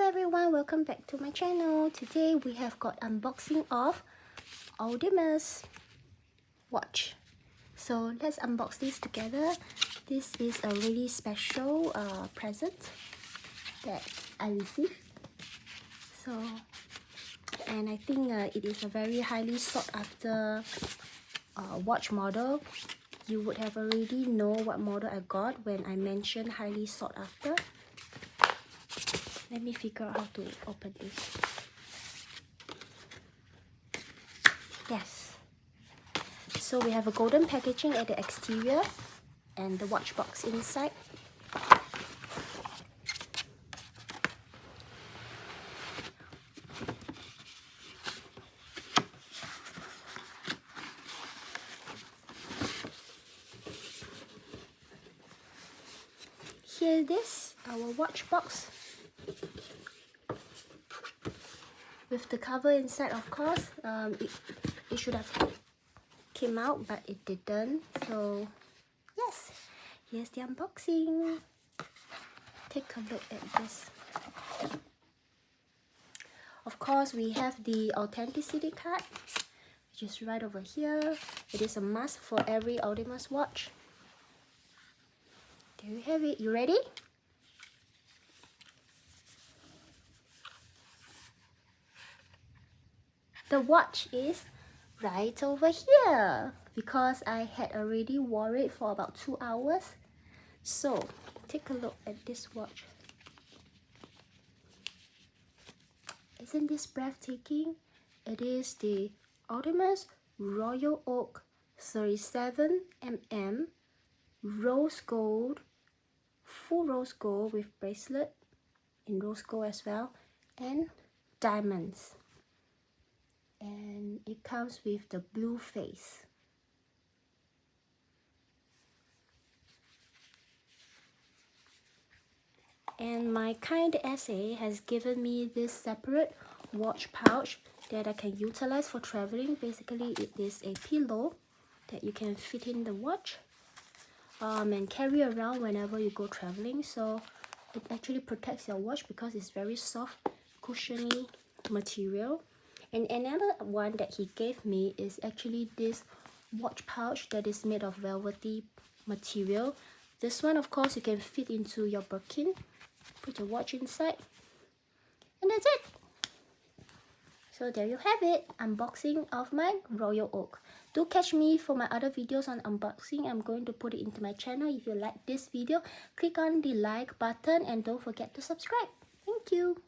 everyone, welcome back to my channel. Today we have got unboxing of Audemars watch. So let's unbox this together. This is a really special present that I received. And I think it is a very highly sought after watch model. You would have already know what model I got when I mentioned highly sought after. Let me figure out how to open this. Yes. So we have a golden packaging at the exterior and the watch box inside. Here it is, our watch box. With the cover inside, of course. It should have came out, but it didn't. So yes, here's the unboxing. Take a look at this. Of course, we have the authenticity card, which is right over here. It is a must for every Audemars watch. There you have it. You ready? The watch is right over here because I had already wore it for about 2 hours. So take a look at this watch. Isn't this breathtaking? It is the Audemars Royal Oak 37mm rose gold, full rose gold with bracelet in rose gold as well, and diamonds. And it comes with the blue face. And my kind SA has given me this separate watch pouch that I can utilize for traveling. Basically, it is a pillow that you can fit in the watch and carry around whenever you go traveling. So it actually protects your watch because it's very soft, cushiony material. And another one that he gave me is actually this watch pouch that is made of velvety material. This one, of course, you can fit into your Birkin, put your watch inside, and that's it. So there you have it, unboxing of my Royal Oak. Do catch me for my other videos on unboxing. I'm going to put it into my channel. If you like this video, click on the like button and don't forget to subscribe. Thank you.